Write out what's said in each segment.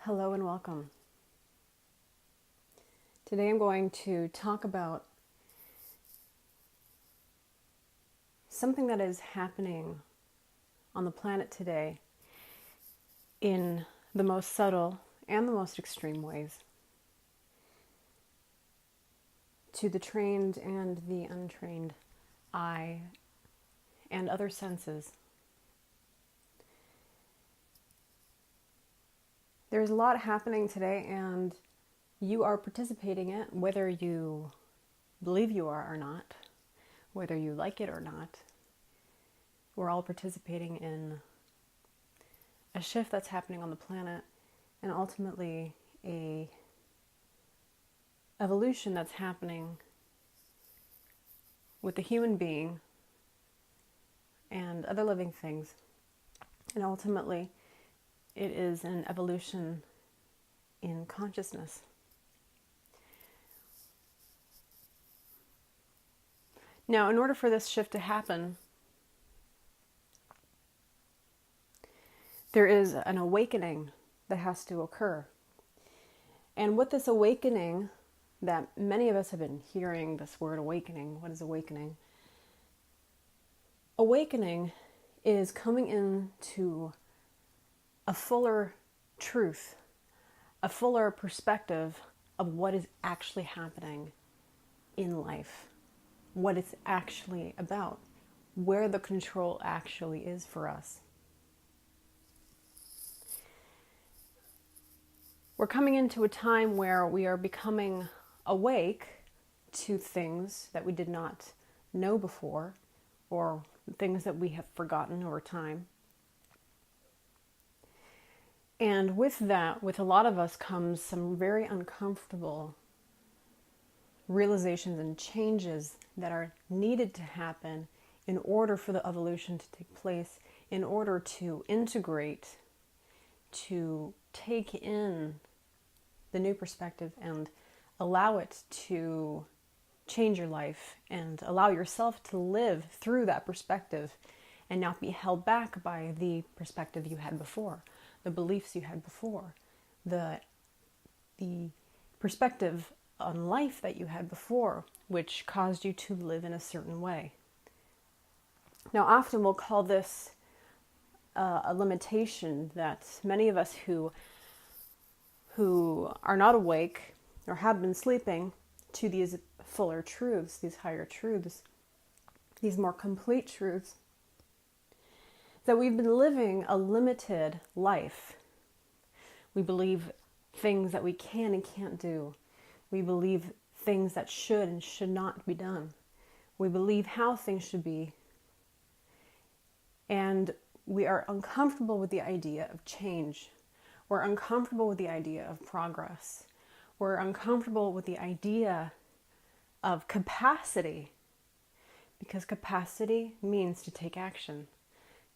Hello and welcome. Today I'm going to talk about something that is happening on the planet today in the most subtle and the most extreme ways, to the trained and the untrained eye and other senses. There's a lot happening today, and you are participating in it, whether you believe you are or not, whether you like it or not. We're all participating in a shift that's happening on the planet, and ultimately a evolution that's happening with the human being and other living things. And ultimately, it is an evolution in consciousness. Now, in order for this shift to happen, there is an awakening that has to occur. And with this awakening, that many of us have been hearing this word awakening. What is awakening? Awakening is coming into a fuller truth, a fuller perspective of what is actually happening in life, what it's actually about, where the control actually is for us. We're coming into a time where we are becoming awake to things that we did not know before, or things that we have forgotten over time. And with that, with a lot of us, comes some very uncomfortable realizations and changes that are needed to happen in order for the evolution to take place, in order to integrate, to take in the new perspective and allow it to change your life and allow yourself to live through that perspective and not be held back by the perspective you had before, the beliefs you had before, the perspective on life that you had before, which caused you to live in a certain way. Now, often we'll call this a limitation that many of us who are not awake or have been sleeping to these fuller truths, these higher truths, these more complete truths, that we've been living a limited life. We believe things that we can and can't do. We believe things that should and should not be done. We believe how things should be. And we are uncomfortable with the idea of change. We're uncomfortable with the idea of progress. We're uncomfortable with the idea of capacity, because capacity means to take action.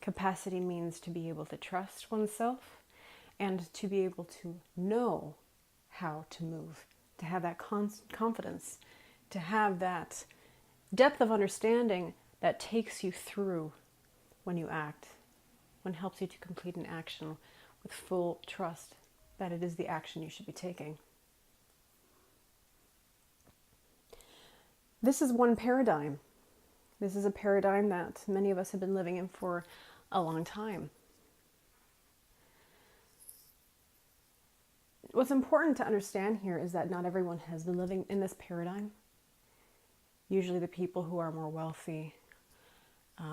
Capacity means to be able to trust oneself and to be able to know how to move, to have that confidence, to have that depth of understanding that takes you through when you act, when it helps you to complete an action with full trust that it is the action you should be taking. This is one paradigm. This is a paradigm that many of us have been living in for a long time. What's important to understand here is that not everyone has been living in this paradigm. Usually the people who are more wealthy,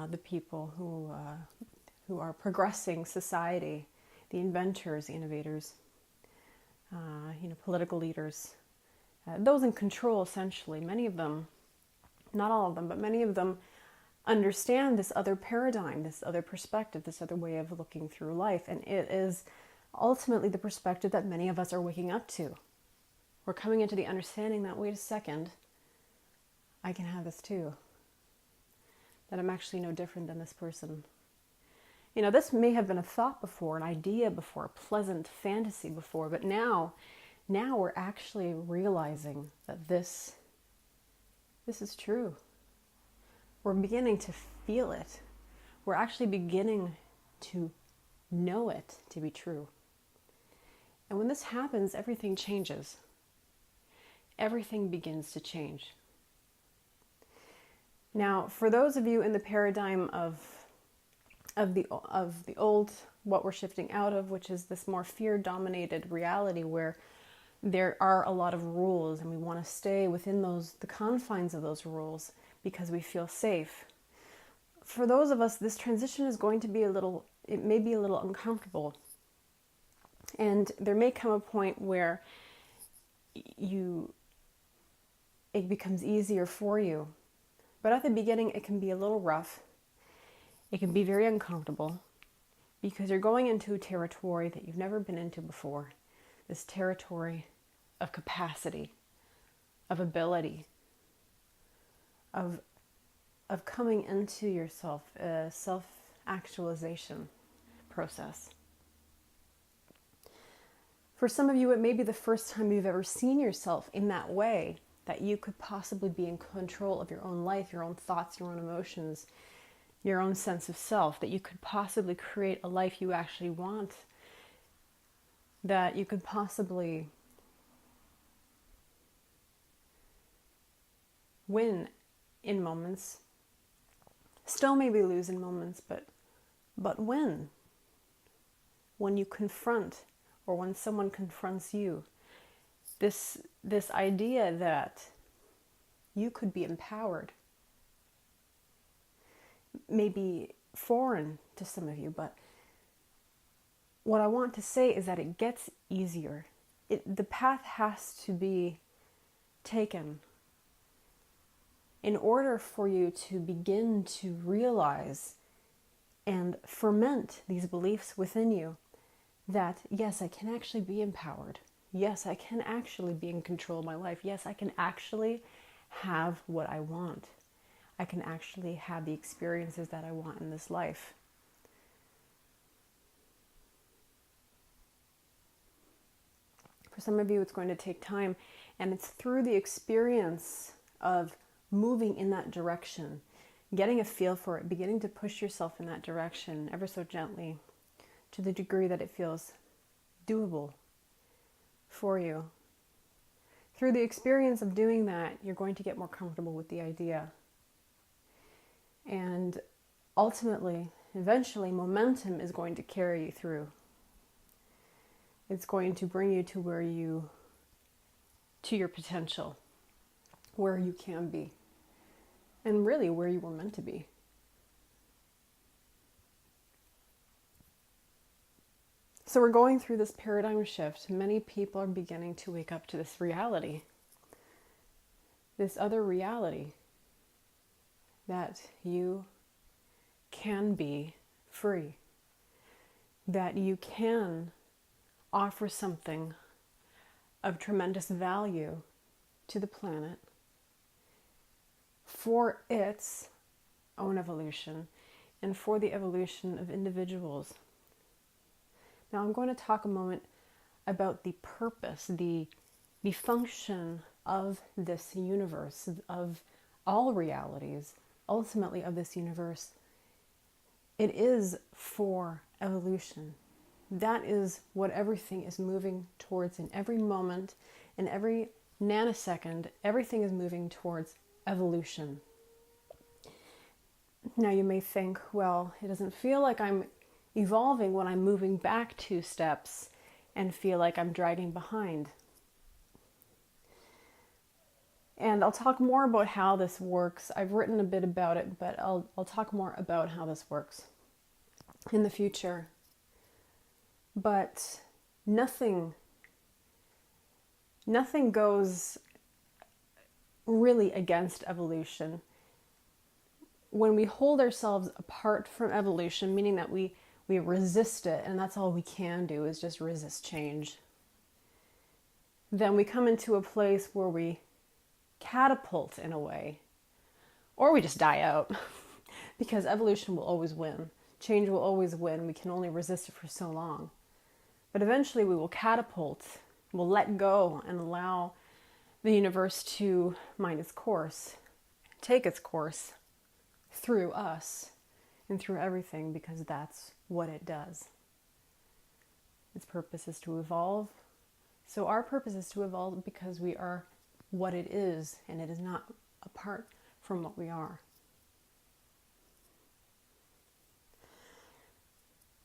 the people who are progressing society, the inventors, the innovators, political leaders, those in control essentially, many of them, not all of them, but many of them understand this other paradigm, this other perspective, this other way of looking through life. And it is ultimately the perspective that many of us are waking up to. We're coming into the understanding that, wait a second, I can have this too. That I'm actually no different than this person. This may have been a thought before, an idea before, a pleasant fantasy before, but now we're actually realizing that this is true. We're beginning to feel it. We're actually beginning to know it to be true. And when this happens, everything changes. Everything begins to change. Now, for those of you in the paradigm of the old, what we're shifting out of, which is this more fear-dominated reality where there are a lot of rules and we want to stay within the confines of those rules because we feel safe. For those of us, this transition is going to be it may be a little uncomfortable. And there may come a point where it becomes easier for you. But at the beginning, it can be a little rough. It can be very uncomfortable because you're going into a territory that you've never been into before. This territory of capacity, of ability, of coming into yourself, a self-actualization process. For some of you, it may be the first time you've ever seen yourself in that way, that you could possibly be in control of your own life, your own thoughts, your own emotions, your own sense of self, that you could possibly create a life you actually want, that you could possibly win in moments, still maybe lose in moments, but win when you confront or when someone confronts you. This idea that you could be empowered may be foreign to some of you, but what I want to say is that it gets easier. The path has to be taken in order for you to begin to realize and ferment these beliefs within you that, yes, I can actually be empowered. Yes, I can actually be in control of my life. Yes, I can actually have what I want. I can actually have the experiences that I want in this life. For some of you, it's going to take time, and it's through the experience of moving in that direction, getting a feel for it, beginning to push yourself in that direction ever so gently to the degree that it feels doable for you. Through the experience of doing that, you're going to get more comfortable with the idea. And ultimately, eventually, momentum is going to carry you through. It's going to bring you to your potential, where you can be, and really where you were meant to be. So we're going through this paradigm shift. Many people are beginning to wake up to this reality, this other reality, that you can be free, that you can offer something of tremendous value to the planet for its own evolution and for the evolution of individuals. Now I'm going to talk a moment about the purpose, the function of this universe, of all realities, ultimately of this universe. It is for evolution. That is what everything is moving towards in every moment, in every nanosecond. Everything is moving towards evolution. Now you may think, well, it doesn't feel like I'm evolving when I'm moving back 2 steps and feel like I'm dragging behind. And I'll talk more about how this works. I've written a bit about it, but I'll talk more about how this works in the future. But nothing goes really against evolution. When we hold ourselves apart from evolution, meaning that we resist it, and that's all we can do is just resist change, then we come into a place where we catapult in a way, or we just die out because evolution will always win. Change will always win. We can only resist it for so long. But eventually we will catapult, we'll let go and allow the universe to mind its course, take its course through us and through everything, because that's what it does. Its purpose is to evolve. So our purpose is to evolve because we are what it is, and it is not apart from what we are.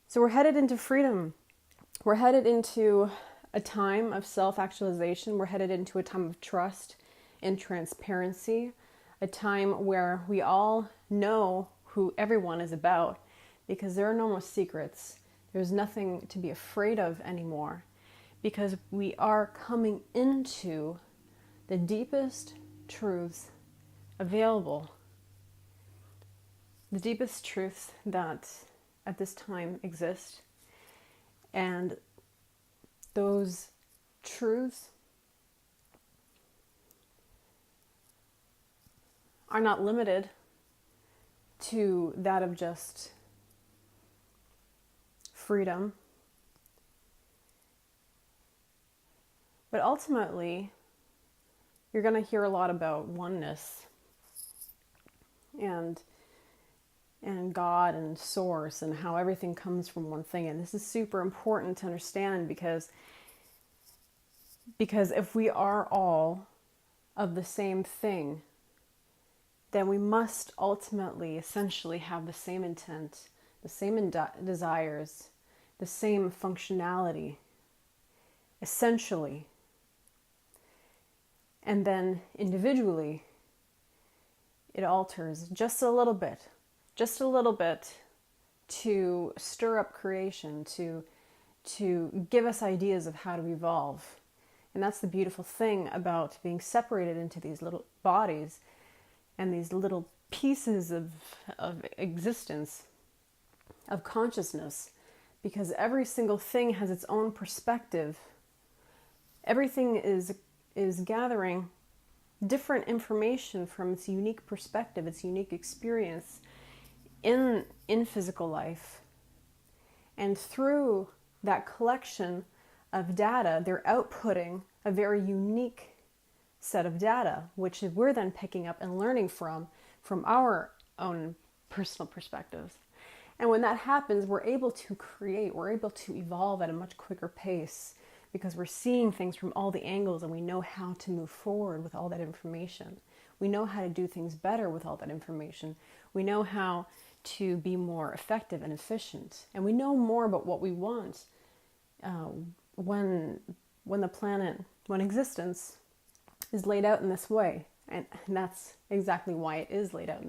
So we're headed into freedom. We're headed into a time of self-actualization. We're headed into a time of trust and transparency, a time where we all know who everyone is about, because there are no more secrets. There's nothing to be afraid of anymore, because we are coming into the deepest truths available, the deepest truths that at this time exist. And those truths are not limited to that of just freedom, but ultimately you're going to hear a lot about oneness and God and source and how everything comes from one thing. And this is super important to understand, because if we are all of the same thing, then we must ultimately, essentially, have the same intent, the same desires, the same functionality, essentially. And then individually, it alters just a little bit to stir up creation, to give us ideas of how to evolve. And that's the beautiful thing about being separated into these little bodies and these little pieces of existence, of consciousness, because every single thing has its own perspective. Everything is gathering different information from its unique perspective, its unique experience in physical life. And through that collection of data, they're outputting a very unique set of data, which we're then picking up and learning from our own personal perspectives. And when that happens, we're able to create, we're able to evolve at a much quicker pace, because we're seeing things from all the angles, and we know how to move forward with all that information. We know how to do things better with all that information. We know how to be more effective and efficient. And we know more about what we want when the planet, when existence is laid out in this way. And that's exactly why it is laid out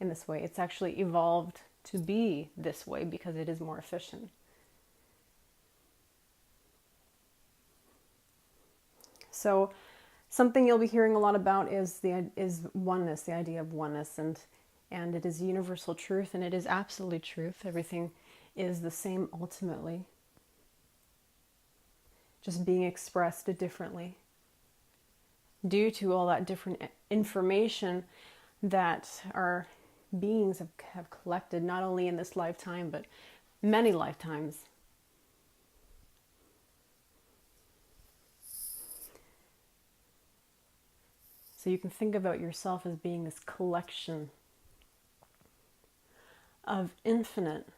in this way. It's actually evolved to be this way because it is more efficient. So something you'll be hearing a lot about is oneness, the idea of oneness, and it is universal truth, and it is absolute truth. Everything is the same ultimately, just being expressed differently due to all that different information that our beings have collected, not only in this lifetime, but many lifetimes. So you can think about yourself as being this collection of infinite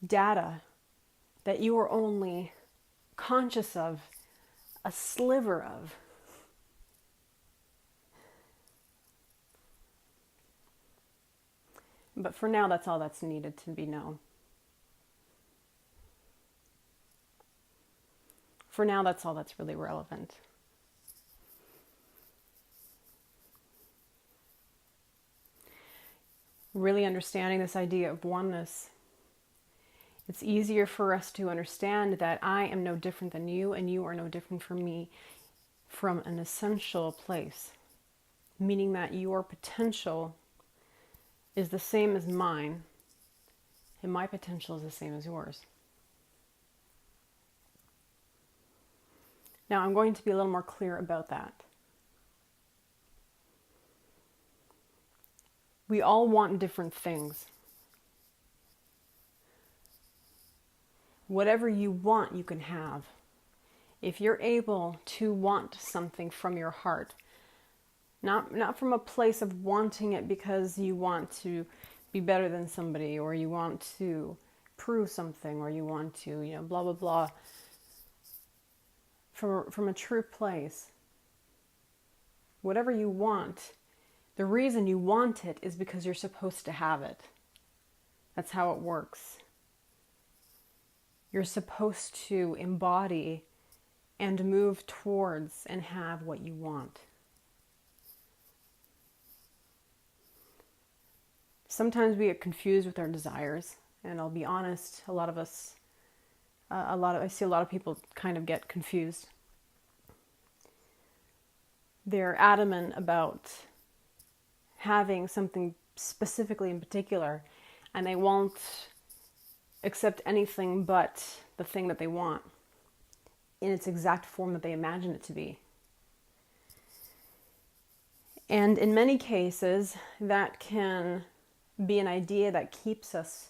data that you are only conscious of a sliver of. But for now, that's all that's needed to be known. For now, that's all that's really relevant. Really understanding this idea of oneness, it's easier for us to understand that I am no different than you, and you are no different from me, from an essential place, meaning that your potential is the same as mine, and my potential is the same as yours. Now, I'm going to be a little more clear about that. We all want different things. Whatever you want, you can have. If you're able to want something from your heart, not from a place of wanting it because you want to be better than somebody, or you want to prove something, or you want to, blah, blah, blah, from a true place. Whatever you want, the reason you want it is because you're supposed to have it. That's how it works. You're supposed to embody and move towards and have what you want. Sometimes we get confused with our desires, and I'll be honest, I see a lot of people kind of get confused. They're adamant about having something specifically in particular, and they won't accept anything but the thing that they want in its exact form that they imagine it to be. And in many cases, that can be an idea that keeps us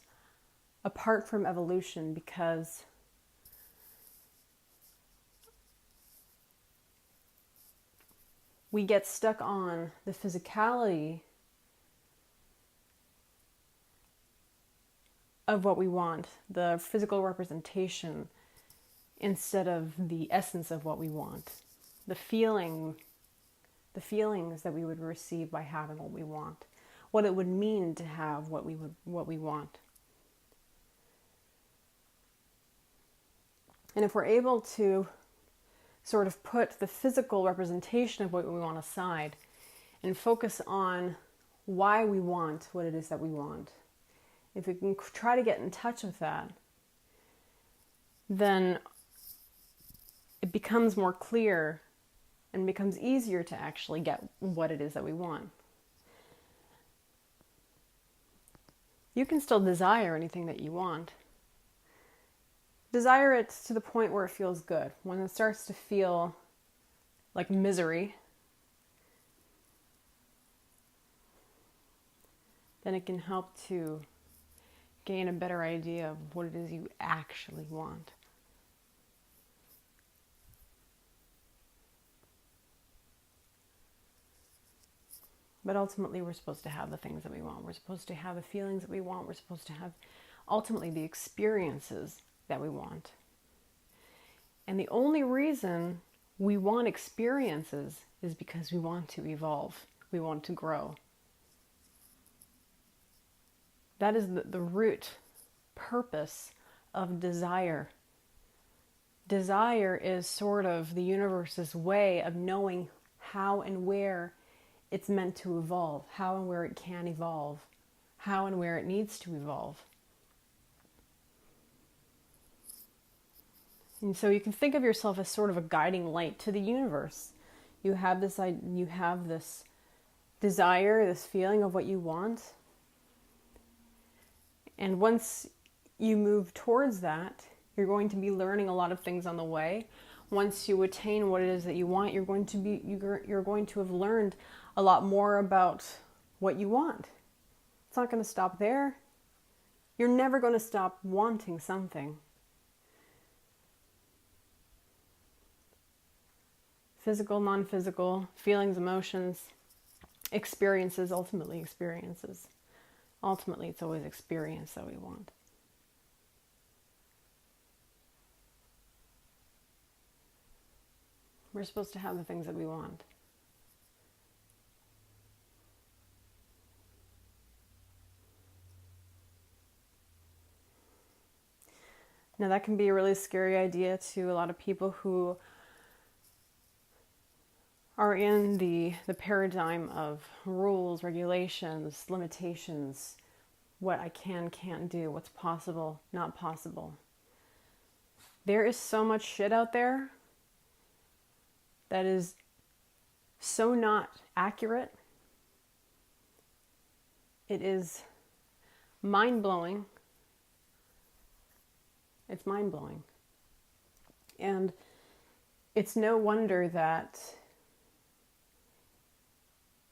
apart from evolution, because we get stuck on the physicality of what we want, the physical representation, instead of the essence of what we want, the feelings that we would receive by having what we want, what it would mean to have what we want. And if we're able to sort of put the physical representation of what we want aside and focus on why we want what it is that we want, if we can try to get in touch with that, then it becomes more clear and becomes easier to actually get what it is that we want. You can still desire anything that you want. Desire it to the point where it feels good. When it starts to feel like misery, then it can help to gain a better idea of what it is you actually want. But ultimately, we're supposed to have the things that we want. We're supposed to have the feelings that we want. We're supposed to have, ultimately, the experiences that we want. And the only reason we want experiences is because we want to evolve. We want to grow. That is the root purpose of desire. Desire is sort of the universe's way of knowing how and where it's meant to evolve, how and where it can evolve, how and where it needs to evolve. And so you can think of yourself as sort of a guiding light to the universe. You have this desire, this feeling of what you want. And once you move towards that, you're going to be learning a lot of things on the way. Once you attain what it is that you want, you're going to have learned a lot more about what you want. It's not going to stop there. You're never going to stop wanting something. Physical, non-physical, feelings, emotions, experiences, ultimately experiences. Ultimately, it's always experience that we want. We're supposed to have the things that we want. Now, that can be a really scary idea to a lot of people who are in the paradigm of rules, regulations, limitations, what I can't do, what's possible, not possible. There is so much shit out there that is so not accurate. It is mind-blowing. It's mind-blowing. And it's no wonder that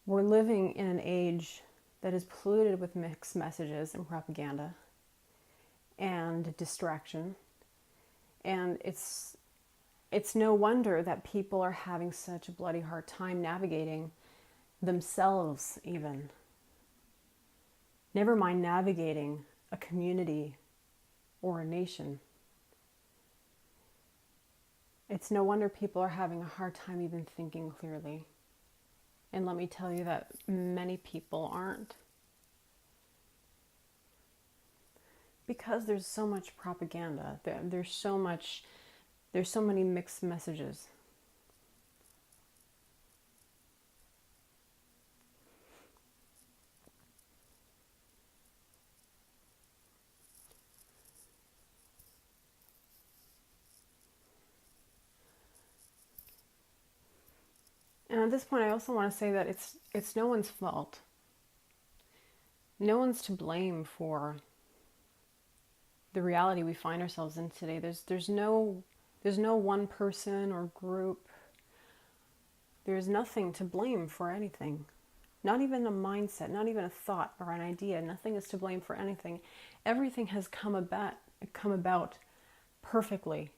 we're living in an age that is polluted with mixed messages and propaganda and distraction. And it's no wonder that people are having such a bloody hard time navigating themselves even. Never mind navigating a community or a nation. It's no wonder people are having a hard time even thinking clearly. And let me tell you that many people aren't. Because there's so much propaganda. There's so many mixed messages. And at this point, I also want to say that it's no one's fault. No one's to blame for the reality we find ourselves in today. There's no one person or group. There's nothing to blame for anything. Not even a mindset, not even a thought or an idea. Nothing is to blame for anything. Everything has come about perfectly,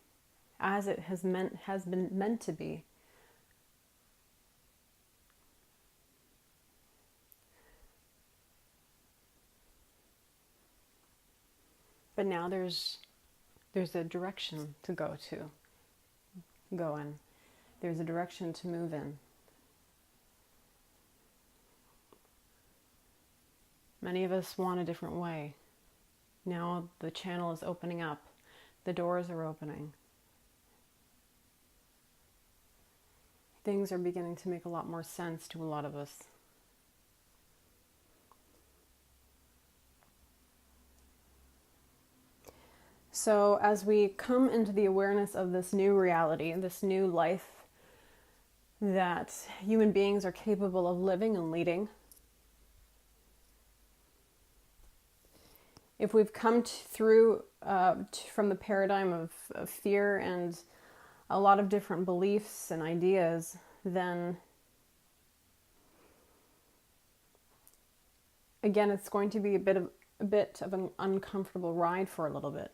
as it has been meant to be. But now there's a direction to go in. There's a direction to move in. Many of us want a different way. Now the channel is opening up. The doors are opening. Things are beginning to make a lot more sense to a lot of us. So as we come into the awareness of this new reality, this new life that human beings are capable of living and leading, if we've come through from the paradigm of fear and a lot of different beliefs and ideas, then again, it's going to be a bit of an uncomfortable ride for a little bit.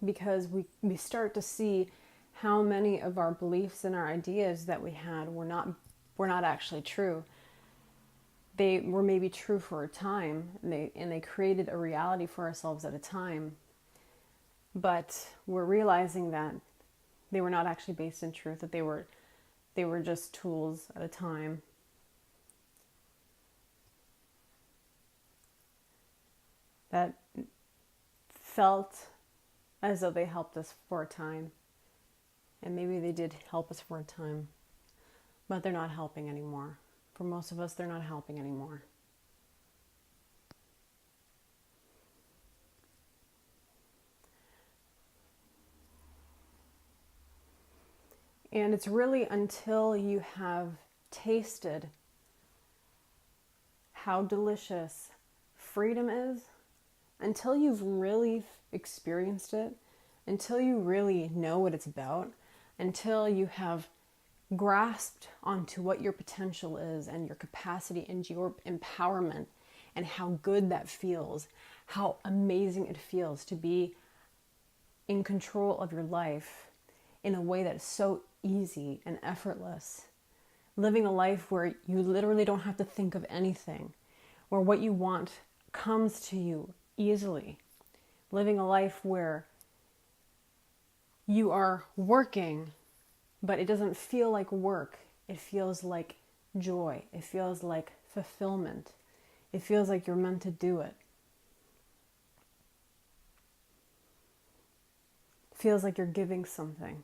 Because we start to see how many of our beliefs and our ideas that we had were not actually true. They were maybe true for a time, and they created a reality for ourselves at a time. But we're realizing that they were not actually based in truth, that they were just tools at a time. That felt as though they helped us for a time. And maybe they did help us for a time. But they're not helping anymore. For most of us, they're not helping anymore. And it's really until you have tasted how delicious freedom is, until you've really experienced it, until you really know what it's about, until you have grasped onto what your potential is and your capacity and your empowerment and how good that feels, how amazing it feels to be in control of your life in a way that is so easy and effortless. Living a life where you literally don't have to think of anything, where what you want comes to you easily. Living a life where you are working, but it doesn't feel like work. It feels like joy. It feels like fulfillment. It feels like you're meant to do it. It feels like you're giving something.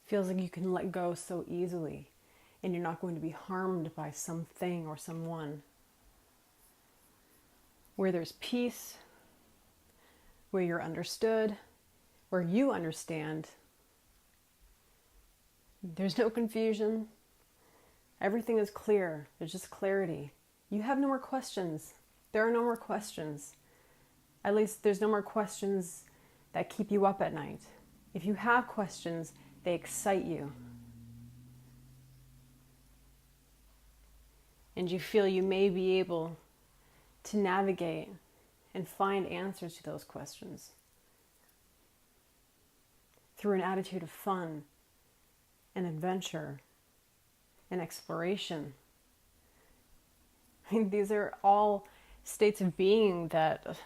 It feels like you can let go so easily, and you're not going to be harmed by something or someone. Where there's peace, where you're understood, where you understand. There's no confusion. Everything is clear. There's just clarity. You have no more questions. There are no more questions. At least there's no more questions that keep you up at night. If you have questions, they excite you. And you feel you may be able to navigate and find answers to those questions through an attitude of fun and adventure and exploration I mean, these are all states of being that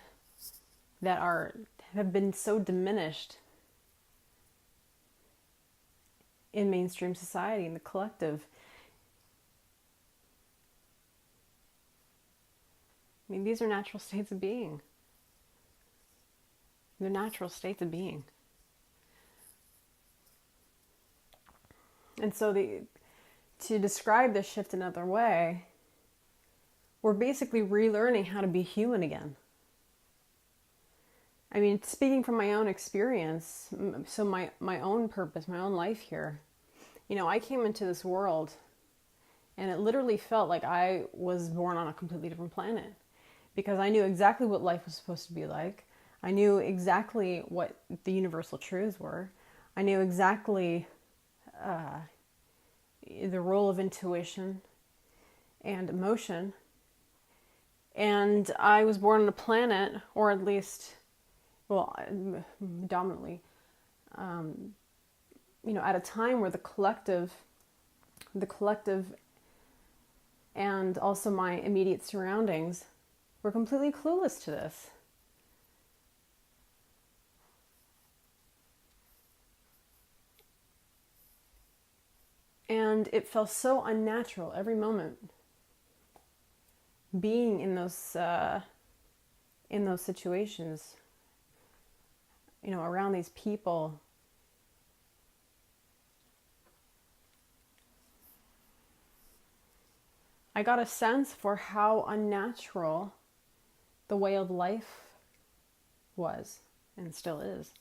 have been so diminished in mainstream society, in the collective. I mean, these are natural states of being. They're natural states of being. And so to describe this shift another way, we're basically relearning how to be human again. I mean, speaking from my own experience, so my own purpose, my own life here, I came into this world and it literally felt like I was born on a completely different planet, because I knew exactly what life was supposed to be like. I knew exactly what the universal truths were. I knew exactly the role of intuition and emotion. And I was born on a planet, or at least, well, dominantly, at a time where the collective and also my immediate surroundings were completely clueless to this. And it felt so unnatural every moment being in those situations, around these people. I got a sense for how unnatural the way of life was and still is.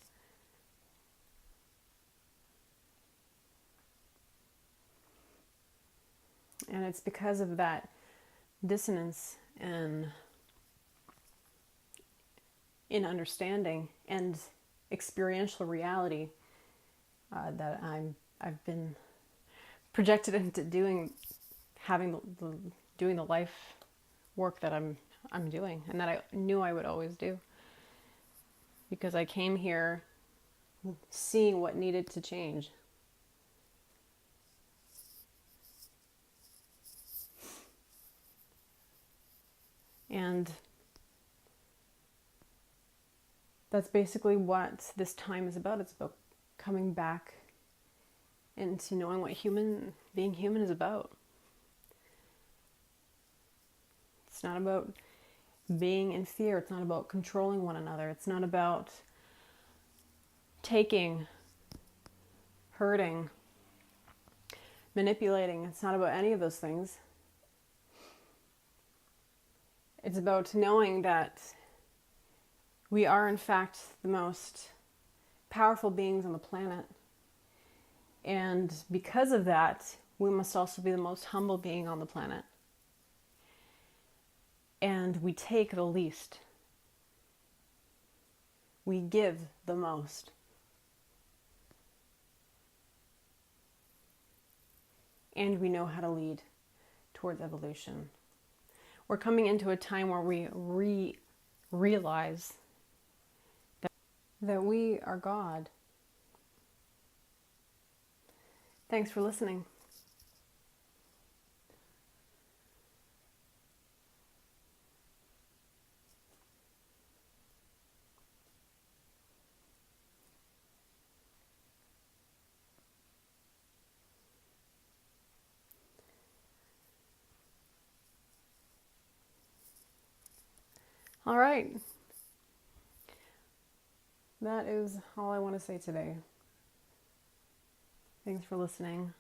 And it's because of that dissonance in understanding and experiential reality that I've been projected into doing the life work that I'm doing, and that I knew I would always do, because I came here seeing what needed to change. And that's basically what this time is about. It's about coming back into knowing what being human is about. It's not about being in fear. It's not about controlling one another. It's not about taking, hurting, manipulating. It's not about any of those things. It's about knowing that we are, in fact, the most powerful beings on the planet. And because of that, we must also be the most humble being on the planet. And we take the least. We give the most. And we know how to lead towards evolution. We're coming into a time where we realize that we are God. Thanks for listening. All right. That is all I want to say today. Thanks for listening.